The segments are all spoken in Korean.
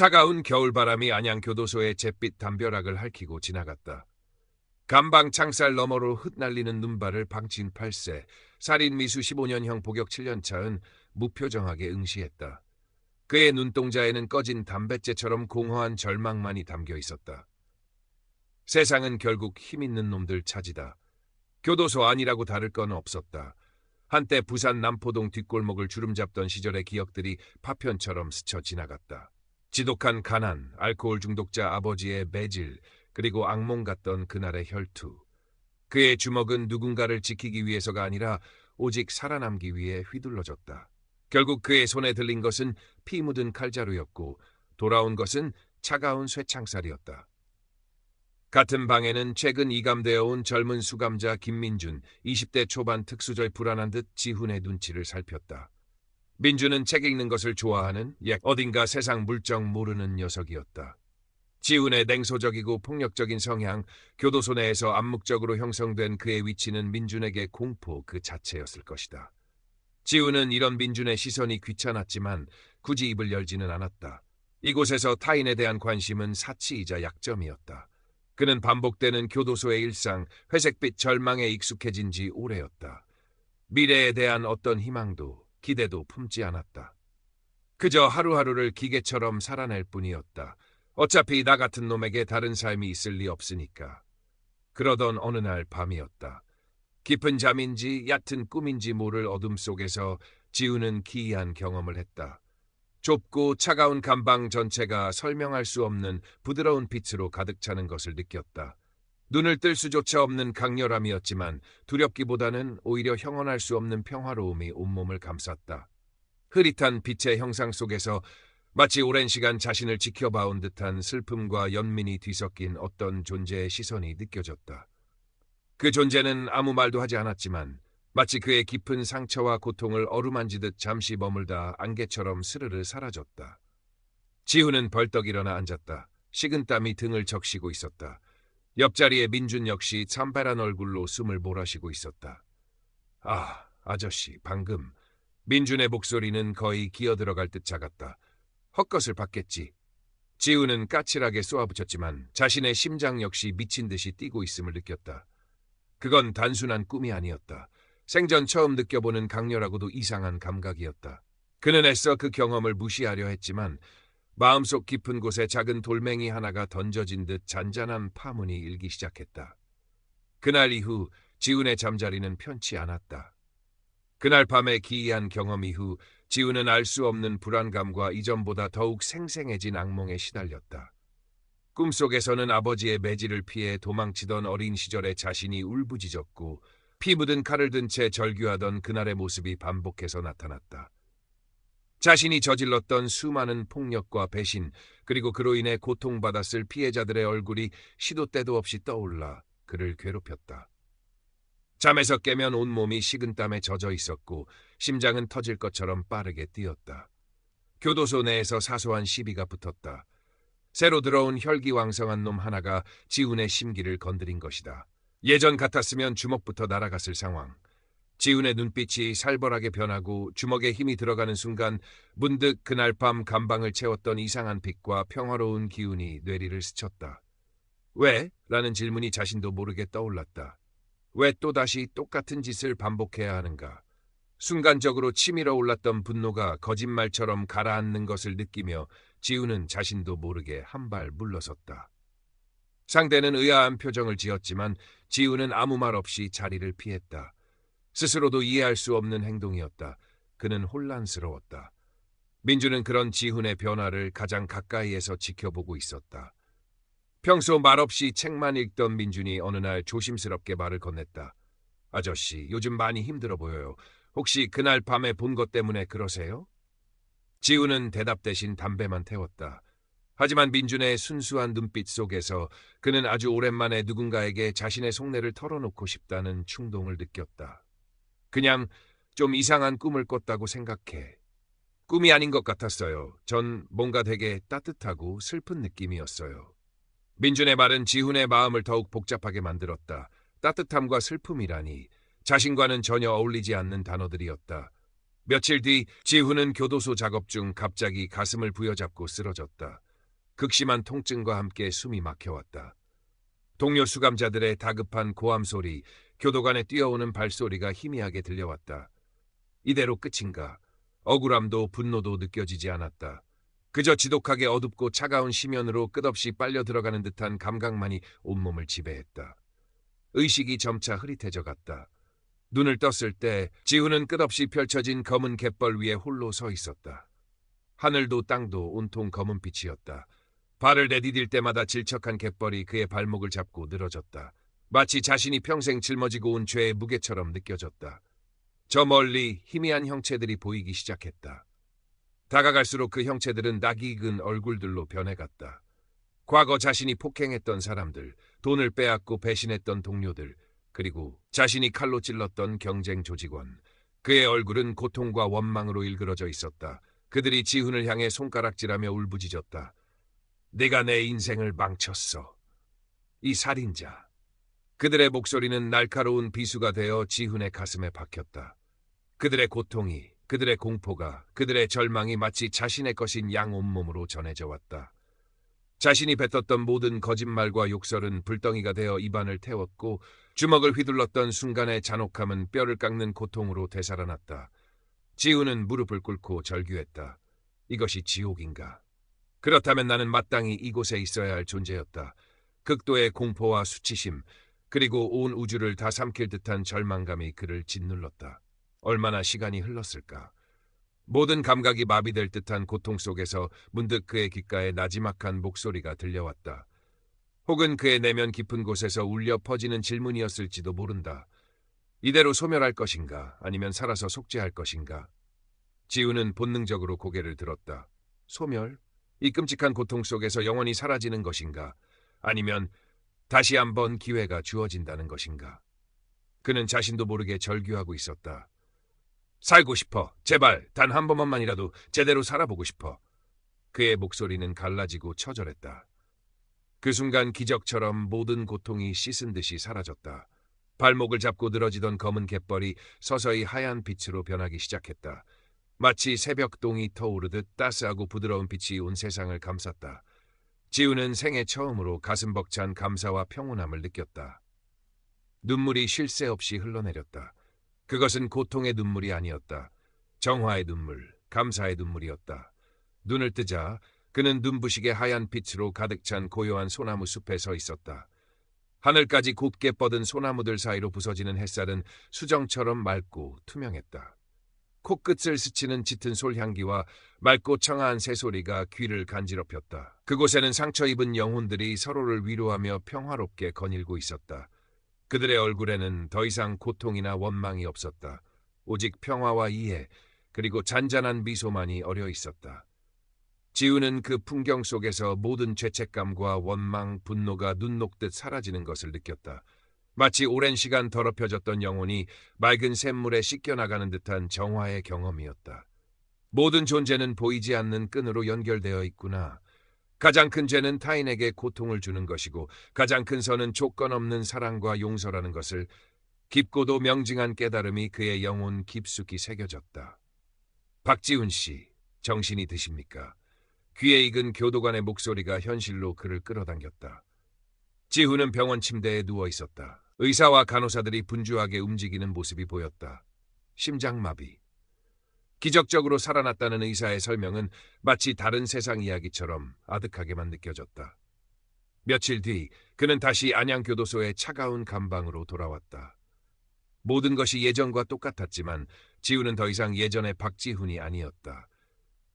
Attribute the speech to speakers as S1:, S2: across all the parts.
S1: 차가운 겨울바람이 안양교도소의 잿빛 담벼락을 핥히고 지나갔다. 감방 창살 너머로 흩날리는 눈발을 방친 8세, 살인미수 15년형 복역 7년차은 무표정하게 응시했다. 그의 눈동자에는 꺼진 담뱃재처럼 공허한 절망만이 담겨 있었다. 세상은 결국 힘있는 놈들 차지다. 교도소 안이라고 다를 건 없었다. 한때 부산 남포동 뒷골목을 주름잡던 시절의 기억들이 파편처럼 스쳐 지나갔다. 지독한 가난, 알코올 중독자 아버지의 매질, 그리고 악몽 같던 그날의 혈투. 그의 주먹은 누군가를 지키기 위해서가 아니라 오직 살아남기 위해 휘둘러졌다. 결국 그의 손에 들린 것은 피 묻은 칼자루였고 돌아온 것은 차가운 쇠창살이었다. 같은 방에는 최근 이감되어 온 젊은 수감자 김민준, 20대 초반 특수저의 불안한 듯 지훈의 눈치를 살폈다. 민준은 책 읽는 것을 좋아하는 어딘가 세상 물정 모르는 녀석이었다. 지훈의 냉소적이고 폭력적인 성향, 교도소 내에서 암묵적으로 형성된 그의 위치는 민준에게 공포 그 자체였을 것이다. 지훈은 이런 민준의 시선이 귀찮았지만 굳이 입을 열지는 않았다. 이곳에서 타인에 대한 관심은 사치이자 약점이었다. 그는 반복되는 교도소의 일상, 회색빛 절망에 익숙해진 지 오래였다. 미래에 대한 어떤 희망도 기대도 품지 않았다. 그저 하루하루를 기계처럼 살아낼 뿐이었다. 어차피 나 같은 놈에게 다른 삶이 있을 리 없으니까. 그러던 어느 날 밤이었다. 깊은 잠인지 얕은 꿈인지 모를 어둠 속에서 지훈은 기이한 경험을 했다. 좁고 차가운 감방 전체가 설명할 수 없는 부드러운 빛으로 가득 차는 것을 느꼈다. 눈을 뜰 수조차 없는 강렬함이었지만 두렵기보다는 오히려 형언할 수 없는 평화로움이 온몸을 감쌌다. 흐릿한 빛의 형상 속에서 마치 오랜 시간 자신을 지켜봐온 듯한 슬픔과 연민이 뒤섞인 어떤 존재의 시선이 느껴졌다. 그 존재는 아무 말도 하지 않았지만 마치 그의 깊은 상처와 고통을 어루만지듯 잠시 머물다 안개처럼 스르르 사라졌다. 지훈은 벌떡 일어나 앉았다. 식은땀이 등을 적시고 있었다. 옆자리에 민준 역시 참발한 얼굴로 숨을 몰아쉬고 있었다. 아, 아저씨, 방금. 민준의 목소리는 거의 기어들어갈 듯 작았다. 헛것을 봤겠지. 지훈은 까칠하게 쏘아붙였지만 자신의 심장 역시 미친 듯이 뛰고 있음을 느꼈다. 그건 단순한 꿈이 아니었다. 생전 처음 느껴보는 강렬하고도 이상한 감각이었다. 그는 애써 그 경험을 무시하려 했지만 마음속 깊은 곳에 작은 돌멩이 하나가 던져진 듯 잔잔한 파문이 일기 시작했다. 그날 이후 지훈의 잠자리는 편치 않았다. 그날 밤의 기이한 경험 이후 지훈은 알 수 없는 불안감과 이전보다 더욱 생생해진 악몽에 시달렸다. 꿈속에서는 아버지의 매질을 피해 도망치던 어린 시절의 자신이 울부짖었고 피 묻은 칼을 든 채 절규하던 그날의 모습이 반복해서 나타났다. 자신이 저질렀던 수많은 폭력과 배신, 그리고 그로 인해 고통받았을 피해자들의 얼굴이 시도 때도 없이 떠올라 그를 괴롭혔다. 잠에서 깨면 온몸이 식은땀에 젖어 있었고 심장은 터질 것처럼 빠르게 뛰었다. 교도소 내에서 사소한 시비가 붙었다. 새로 들어온 혈기왕성한 놈 하나가 지훈의 심기를 건드린 것이다. 예전 같았으면 주먹부터 날아갔을 상황. 지훈의 눈빛이 살벌하게 변하고 주먹에 힘이 들어가는 순간 문득 그날 밤 감방을 채웠던 이상한 빛과 평화로운 기운이 뇌리를 스쳤다. 왜? 라는 질문이 자신도 모르게 떠올랐다. 왜 또다시 똑같은 짓을 반복해야 하는가? 순간적으로 치밀어 올랐던 분노가 거짓말처럼 가라앉는 것을 느끼며 지훈은 자신도 모르게 한 발 물러섰다. 상대는 의아한 표정을 지었지만 지훈은 아무 말 없이 자리를 피했다. 스스로도 이해할 수 없는 행동이었다. 그는 혼란스러웠다. 민주는 그런 지훈의 변화를 가장 가까이에서 지켜보고 있었다. 평소 말없이 책만 읽던 민준이 어느 날 조심스럽게 말을 건넸다. 아저씨, 요즘 많이 힘들어 보여요. 혹시 그날 밤에 본 것 때문에 그러세요? 지훈은 대답 대신 담배만 태웠다. 하지만 민준의 순수한 눈빛 속에서 그는 아주 오랜만에 누군가에게 자신의 속내를 털어놓고 싶다는 충동을 느꼈다. 그냥 좀 이상한 꿈을 꿨다고 생각해. 꿈이 아닌 것 같았어요. 전 뭔가 되게 따뜻하고 슬픈 느낌이었어요. 민준의 말은 지훈의 마음을 더욱 복잡하게 만들었다. 따뜻함과 슬픔이라니 자신과는 전혀 어울리지 않는 단어들이었다. 며칠 뒤 지훈은 교도소 작업 중 갑자기 가슴을 부여잡고 쓰러졌다. 극심한 통증과 함께 숨이 막혀왔다. 동료 수감자들의 다급한 고함 소리, 교도관에 뛰어오는 발소리가 희미하게 들려왔다. 이대로 끝인가? 억울함도 분노도 느껴지지 않았다. 그저 지독하게 어둡고 차가운 심연으로 끝없이 빨려 들어가는 듯한 감각만이 온몸을 지배했다. 의식이 점차 흐릿해져 갔다. 눈을 떴을 때 지훈은 끝없이 펼쳐진 검은 갯벌 위에 홀로 서 있었다. 하늘도 땅도 온통 검은 빛이었다. 발을 내디딜 때마다 질척한 갯벌이 그의 발목을 잡고 늘어졌다. 마치 자신이 평생 짊어지고 온 죄의 무게처럼 느껴졌다. 저 멀리 희미한 형체들이 보이기 시작했다. 다가갈수록 그 형체들은 낯이 익은 얼굴들로 변해갔다. 과거 자신이 폭행했던 사람들, 돈을 빼앗고 배신했던 동료들, 그리고 자신이 칼로 찔렀던 경쟁 조직원. 그의 얼굴은 고통과 원망으로 일그러져 있었다. 그들이 지훈을 향해 손가락질하며 울부짖었다. 네가 내 인생을 망쳤어. 이 살인자. 그들의 목소리는 날카로운 비수가 되어 지훈의 가슴에 박혔다. 그들의 고통이, 그들의 공포가, 그들의 절망이 마치 자신의 것인 양 온몸으로 전해져 왔다. 자신이 뱉었던 모든 거짓말과 욕설은 불덩이가 되어 입안을 태웠고 주먹을 휘둘렀던 순간의 잔혹함은 뼈를 깎는 고통으로 되살아났다. 지훈은 무릎을 꿇고 절규했다. 이것이 지옥인가? 그렇다면 나는 마땅히 이곳에 있어야 할 존재였다. 극도의 공포와 수치심, 그리고 온 우주를 다 삼킬 듯한 절망감이 그를 짓눌렀다. 얼마나 시간이 흘렀을까? 모든 감각이 마비될 듯한 고통 속에서 문득 그의 귓가에 나지막한 목소리가 들려왔다. 혹은 그의 내면 깊은 곳에서 울려 퍼지는 질문이었을지도 모른다. 이대로 소멸할 것인가? 아니면 살아서 속죄할 것인가? 지훈은 본능적으로 고개를 들었다. 소멸? 이 끔찍한 고통 속에서 영원히 사라지는 것인가? 아니면 다시 한번 기회가 주어진다는 것인가? 그는 자신도 모르게 절규하고 있었다. 살고 싶어. 제발 단 한 번만이라도 제대로 살아보고 싶어. 그의 목소리는 갈라지고 처절했다. 그 순간 기적처럼 모든 고통이 씻은 듯이 사라졌다. 발목을 잡고 늘어지던 검은 갯벌이 서서히 하얀 빛으로 변하기 시작했다. 마치 새벽동이 터오르듯 따스하고 부드러운 빛이 온 세상을 감쌌다. 지훈은 생애 처음으로 가슴 벅찬 감사와 평온함을 느꼈다. 눈물이 쉴 새 없이 흘러내렸다. 그것은 고통의 눈물이 아니었다. 정화의 눈물, 감사의 눈물이었다. 눈을 뜨자 그는 눈부시게 하얀 빛으로 가득 찬 고요한 소나무 숲에 서 있었다. 하늘까지 곱게 뻗은 소나무들 사이로 부서지는 햇살은 수정처럼 맑고 투명했다. 코끝을 스치는 짙은 솔향기와 맑고 청아한 새소리가 귀를 간지럽혔다. 그곳에는 상처 입은 영혼들이 서로를 위로하며 평화롭게 거닐고 있었다. 그들의 얼굴에는 더 이상 고통이나 원망이 없었다. 오직 평화와 이해, 그리고 잔잔한 미소만이 어려 있었다. 지훈은 그 풍경 속에서 모든 죄책감과 원망, 분노가 눈 녹듯 사라지는 것을 느꼈다. 마치 오랜 시간 더럽혀졌던 영혼이 맑은 샘물에 씻겨나가는 듯한 정화의 경험이었다. 모든 존재는 보이지 않는 끈으로 연결되어 있구나. 가장 큰 죄는 타인에게 고통을 주는 것이고 가장 큰 선은 조건 없는 사랑과 용서라는 것을 깊고도 명징한 깨달음이 그의 영혼 깊숙이 새겨졌다. 박지훈 씨, 정신이 드십니까? 귀에 익은 교도관의 목소리가 현실로 그를 끌어당겼다. 지훈은 병원 침대에 누워 있었다. 의사와 간호사들이 분주하게 움직이는 모습이 보였다. 심장마비. 기적적으로 살아났다는 의사의 설명은 마치 다른 세상 이야기처럼 아득하게만 느껴졌다. 며칠 뒤 그는 다시 안양교도소의 차가운 감방으로 돌아왔다. 모든 것이 예전과 똑같았지만 지훈은 더 이상 예전의 박지훈이 아니었다.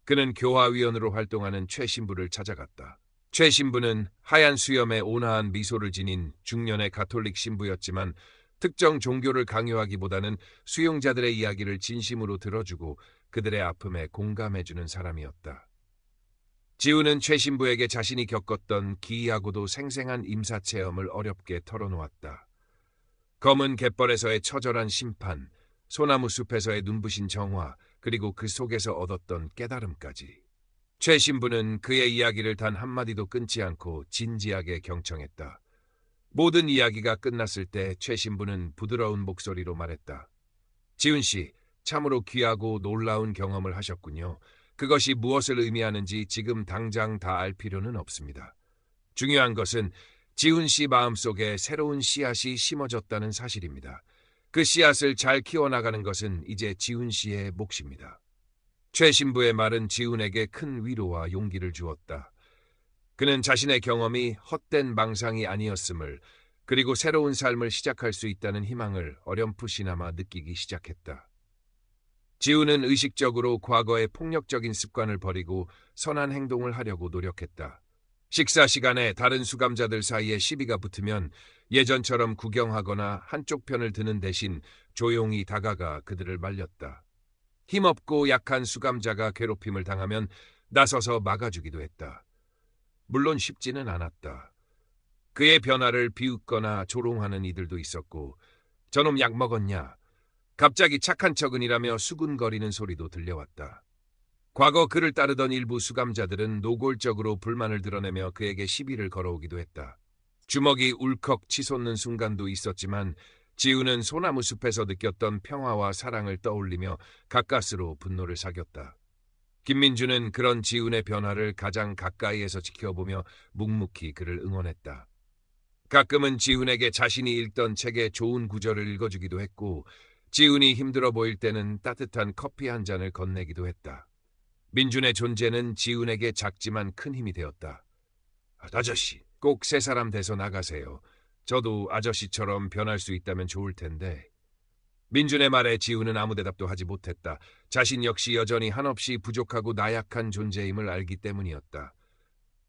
S1: 그는 교화위원으로 활동하는 최 신부를 찾아갔다. 최 신부는 하얀 수염에 온화한 미소를 지닌 중년의 가톨릭 신부였지만 특정 종교를 강요하기보다는 수용자들의 이야기를 진심으로 들어주고 그들의 아픔에 공감해주는 사람이었다. 지훈은 최 신부에게 자신이 겪었던 기이하고도 생생한 임사체험을 어렵게 털어놓았다. 검은 갯벌에서의 처절한 심판, 소나무 숲에서의 눈부신 정화, 그리고 그 속에서 얻었던 깨달음까지. 최 신부는 그의 이야기를 단 한마디도 끊지 않고 진지하게 경청했다. 모든 이야기가 끝났을 때 최 신부는 부드러운 목소리로 말했다. 지훈 씨, 참으로 귀하고 놀라운 경험을 하셨군요. 그것이 무엇을 의미하는지 지금 당장 다 알 필요는 없습니다. 중요한 것은 지훈 씨 마음속에 새로운 씨앗이 심어졌다는 사실입니다. 그 씨앗을 잘 키워나가는 것은 이제 지훈 씨의 몫입니다. 최 신부의 말은 지훈에게 큰 위로와 용기를 주었다. 그는 자신의 경험이 헛된 망상이 아니었음을, 그리고 새로운 삶을 시작할 수 있다는 희망을 어렴풋이나마 느끼기 시작했다. 지훈은 의식적으로 과거의 폭력적인 습관을 버리고 선한 행동을 하려고 노력했다. 식사 시간에 다른 수감자들 사이에 시비가 붙으면 예전처럼 구경하거나 한쪽 편을 드는 대신 조용히 다가가 그들을 말렸다. 힘없고 약한 수감자가 괴롭힘을 당하면 나서서 막아주기도 했다. 물론 쉽지는 않았다. 그의 변화를 비웃거나 조롱하는 이들도 있었고, 저놈 약 먹었냐? 갑자기 착한 척은이라며 수군거리는 소리도 들려왔다. 과거 그를 따르던 일부 수감자들은 노골적으로 불만을 드러내며 그에게 시비를 걸어오기도 했다. 주먹이 울컥 치솟는 순간도 있었지만 지훈은 소나무 숲에서 느꼈던 평화와 사랑을 떠올리며 가까스로 분노를 사겼다. 김민주는 그런 지훈의 변화를 가장 가까이에서 지켜보며 묵묵히 그를 응원했다. 가끔은 지훈에게 자신이 읽던 책의 좋은 구절을 읽어주기도 했고, 지훈이 힘들어 보일 때는 따뜻한 커피 한 잔을 건네기도 했다. 민준의 존재는 지훈에게 작지만 큰 힘이 되었다. 아저씨, 꼭 새 사람 돼서 나가세요. 저도 아저씨처럼 변할 수 있다면 좋을 텐데. 민준의 말에 지훈은 아무 대답도 하지 못했다. 자신 역시 여전히 한없이 부족하고 나약한 존재임을 알기 때문이었다.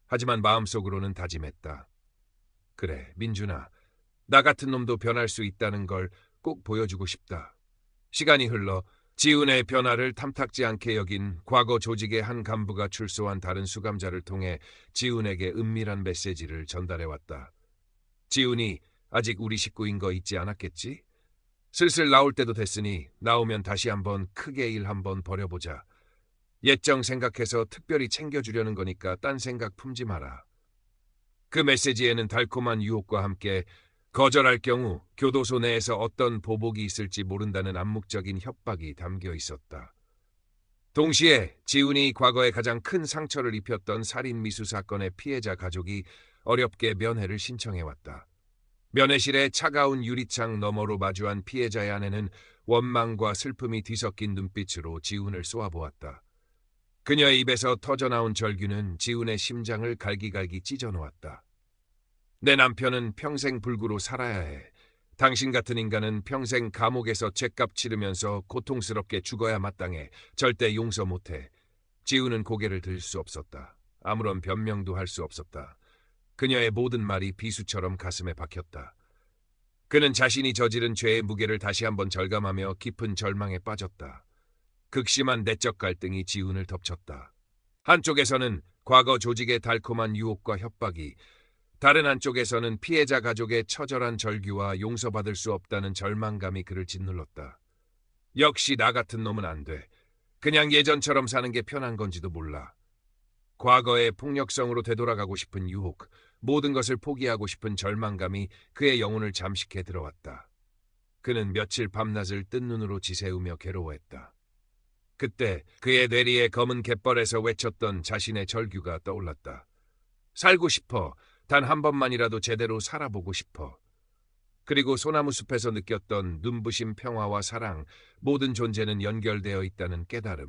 S1: 하지만 마음속으로는 다짐했다. 그래, 민준아. 나 같은 놈도 변할 수 있다는 걸 꼭 보여주고 싶다. 시간이 흘러 지훈의 변화를 탐탁지 않게 여긴 과거 조직의 한 간부가 출소한 다른 수감자를 통해 지훈에게 은밀한 메시지를 전달해왔다. 지훈이 아직 우리 식구인 거 잊지 않았겠지? 슬슬 나올 때도 됐으니 나오면 다시 한번 크게 일 한번 벌여보자. 옛정 생각해서 특별히 챙겨주려는 거니까 딴 생각 품지 마라. 그 메시지에는 달콤한 유혹과 함께 거절할 경우 교도소 내에서 어떤 보복이 있을지 모른다는 암묵적인 협박이 담겨 있었다. 동시에 지훈이 과거에 가장 큰 상처를 입혔던 살인미수 사건의 피해자 가족이 어렵게 면회를 신청해왔다. 면회실의 차가운 유리창 너머로 마주한 피해자의 아내는 원망과 슬픔이 뒤섞인 눈빛으로 지훈을 쏘아보았다. 그녀의 입에서 터져나온 절규는 지훈의 심장을 갈기갈기 찢어놓았다. 내 남편은 평생 불구로 살아야 해. 당신 같은 인간은 평생 감옥에서 죗값 치르면서 고통스럽게 죽어야 마땅해. 절대 용서 못해. 지훈은 고개를 들 수 없었다. 아무런 변명도 할 수 없었다. 그녀의 모든 말이 비수처럼 가슴에 박혔다. 그는 자신이 저지른 죄의 무게를 다시 한번 절감하며 깊은 절망에 빠졌다. 극심한 내적 갈등이 지훈을 덮쳤다. 한쪽에서는 과거 조직의 달콤한 유혹과 협박이, 다른 한쪽에서는 피해자 가족의 처절한 절규와 용서받을 수 없다는 절망감이 그를 짓눌렀다. 역시 나 같은 놈은 안 돼. 그냥 예전처럼 사는 게 편한 건지도 몰라. 과거의 폭력성으로 되돌아가고 싶은 유혹, 모든 것을 포기하고 싶은 절망감이 그의 영혼을 잠식해 들어왔다. 그는 며칠 밤낮을 뜬 눈으로 지새우며 괴로워했다. 그때 그의 뇌리에 검은 갯벌에서 외쳤던 자신의 절규가 떠올랐다. 살고 싶어. 단 한 번만이라도 제대로 살아보고 싶어. 그리고 소나무 숲에서 느꼈던 눈부신 평화와 사랑, 모든 존재는 연결되어 있다는 깨달음.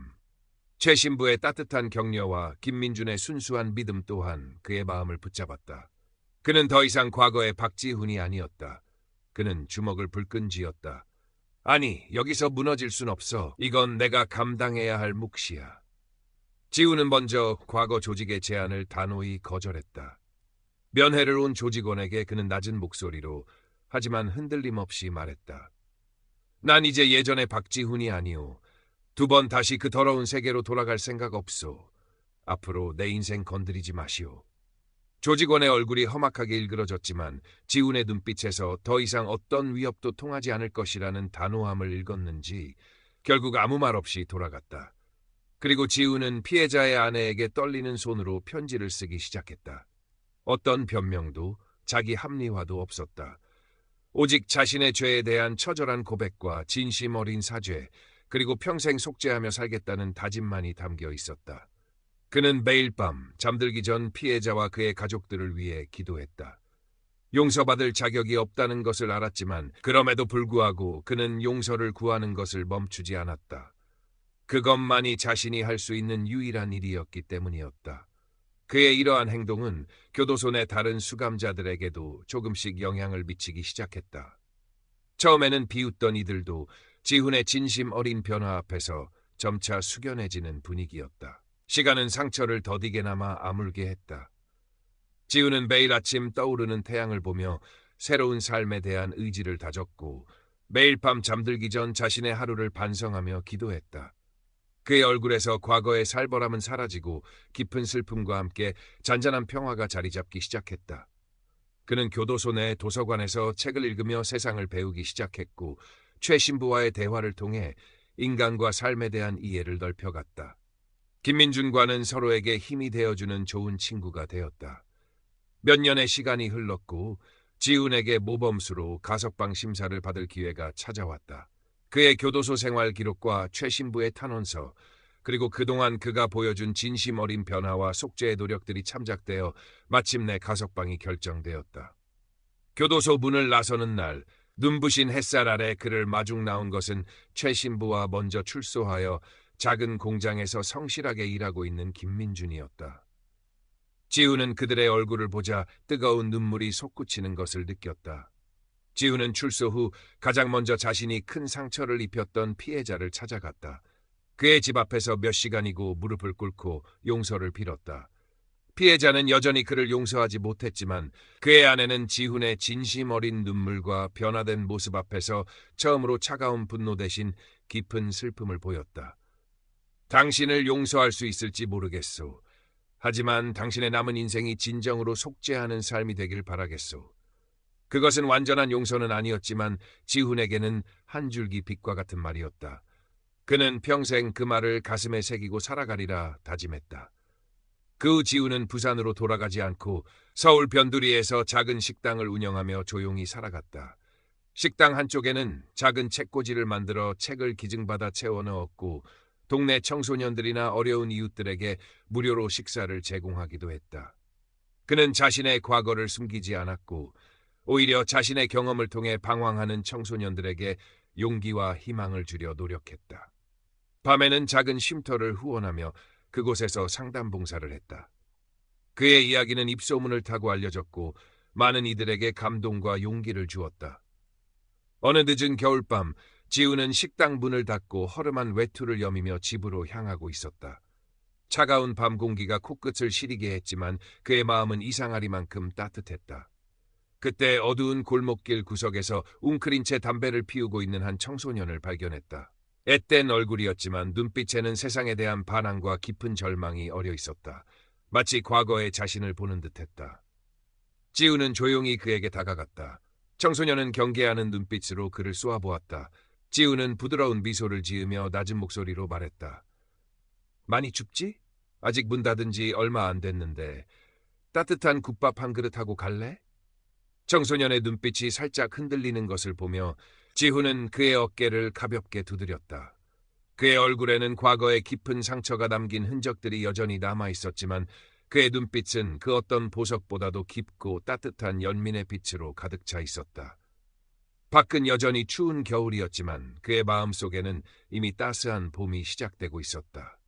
S1: 최 신부의 따뜻한 격려와 김민준의 순수한 믿음 또한 그의 마음을 붙잡았다. 그는 더 이상 과거의 박지훈이 아니었다. 그는 주먹을 불끈 쥐었다. 아니, 여기서 무너질 순 없어. 이건 내가 감당해야 할 몫이야. 지훈은 먼저 과거 조직의 제안을 단호히 거절했다. 면회를 온 조직원에게 그는 낮은 목소리로, 하지만 흔들림 없이 말했다. 난 이제 예전의 박지훈이 아니오. 2번 다시 그 더러운 세계로 돌아갈 생각 없소. 앞으로 내 인생 건드리지 마시오. 조직원의 얼굴이 험악하게 일그러졌지만 지훈의 눈빛에서 더 이상 어떤 위협도 통하지 않을 것이라는 단호함을 읽었는지 결국 아무 말 없이 돌아갔다. 그리고 지훈은 피해자의 아내에게 떨리는 손으로 편지를 쓰기 시작했다. 어떤 변명도 자기 합리화도 없었다. 오직 자신의 죄에 대한 처절한 고백과 진심 어린 사죄, 그리고 평생 속죄하며 살겠다는 다짐만이 담겨 있었다. 그는 매일 밤 잠들기 전 피해자와 그의 가족들을 위해 기도했다. 용서받을 자격이 없다는 것을 알았지만 그럼에도 불구하고 그는 용서를 구하는 것을 멈추지 않았다. 그것만이 자신이 할 수 있는 유일한 일이었기 때문이었다. 그의 이러한 행동은 교도소 내 다른 수감자들에게도 조금씩 영향을 미치기 시작했다. 처음에는 비웃던 이들도 지훈의 진심 어린 변화 앞에서 점차 숙연해지는 분위기였다. 시간은 상처를 더디게나마 아물게 했다. 지훈은 매일 아침 떠오르는 태양을 보며 새로운 삶에 대한 의지를 다졌고 매일 밤 잠들기 전 자신의 하루를 반성하며 기도했다. 그의 얼굴에서 과거의 살벌함은 사라지고 깊은 슬픔과 함께 잔잔한 평화가 자리 잡기 시작했다. 그는 교도소 내 도서관에서 책을 읽으며 세상을 배우기 시작했고 최 신부와의 대화를 통해 인간과 삶에 대한 이해를 넓혀갔다. 김민준과는 서로에게 힘이 되어주는 좋은 친구가 되었다. 몇 년의 시간이 흘렀고 지훈에게 모범수로 가석방 심사를 받을 기회가 찾아왔다. 그의 교도소 생활 기록과 최 신부의 탄원서, 그리고 그동안 그가 보여준 진심 어린 변화와 속죄의 노력들이 참작되어 마침내 가석방이 결정되었다. 교도소 문을 나서는 날 눈부신 햇살 아래 그를 마중 나온 것은 최 신부와 먼저 출소하여 작은 공장에서 성실하게 일하고 있는 김민준이었다. 지훈은 그들의 얼굴을 보자 뜨거운 눈물이 솟구치는 것을 느꼈다. 지훈은 출소 후 가장 먼저 자신이 큰 상처를 입혔던 피해자를 찾아갔다. 그의 집 앞에서 몇 시간이고 무릎을 꿇고 용서를 빌었다. 피해자는 여전히 그를 용서하지 못했지만 그의 아내는 지훈의 진심 어린 눈물과 변화된 모습 앞에서 처음으로 차가운 분노 대신 깊은 슬픔을 보였다. 당신을 용서할 수 있을지 모르겠소. 하지만 당신의 남은 인생이 진정으로 속죄하는 삶이 되길 바라겠소. 그것은 완전한 용서는 아니었지만 지훈에게는 한 줄기 빛과 같은 말이었다. 그는 평생 그 말을 가슴에 새기고 살아가리라 다짐했다. 그 후 지훈은 부산으로 돌아가지 않고 서울 변두리에서 작은 식당을 운영하며 조용히 살아갔다. 식당 한쪽에는 작은 책꽂이를 만들어 책을 기증받아 채워 넣었고 동네 청소년들이나 어려운 이웃들에게 무료로 식사를 제공하기도 했다. 그는 자신의 과거를 숨기지 않았고 오히려 자신의 경험을 통해 방황하는 청소년들에게 용기와 희망을 주려 노력했다. 밤에는 작은 쉼터를 후원하며 그곳에서 상담 봉사를 했다. 그의 이야기는 입소문을 타고 알려졌고 많은 이들에게 감동과 용기를 주었다. 어느 늦은 겨울밤 지훈은 식당 문을 닫고 허름한 외투를 여미며 집으로 향하고 있었다. 차가운 밤 공기가 코끝을 시리게 했지만 그의 마음은 이상하리만큼 따뜻했다. 그때 어두운 골목길 구석에서 웅크린 채 담배를 피우고 있는 한 청소년을 발견했다. 앳된 얼굴이었지만 눈빛에는 세상에 대한 반항과 깊은 절망이 어려 있었다. 마치 과거의 자신을 보는 듯했다. 지훈은 조용히 그에게 다가갔다. 청소년은 경계하는 눈빛으로 그를 쏘아보았다. 지훈은 부드러운 미소를 지으며 낮은 목소리로 말했다. 많이 춥지? 아직 문 닫은 지 얼마 안 됐는데 따뜻한 국밥 한 그릇 하고 갈래? 청소년의 눈빛이 살짝 흔들리는 것을 보며 지훈은 그의 어깨를 가볍게 두드렸다. 그의 얼굴에는 과거의 깊은 상처가 남긴 흔적들이 여전히 남아 있었지만 그의 눈빛은 그 어떤 보석보다도 깊고 따뜻한 연민의 빛으로 가득 차 있었다. 밖은 여전히 추운 겨울이었지만 그의 마음속에는 이미 따스한 봄이 시작되고 있었다.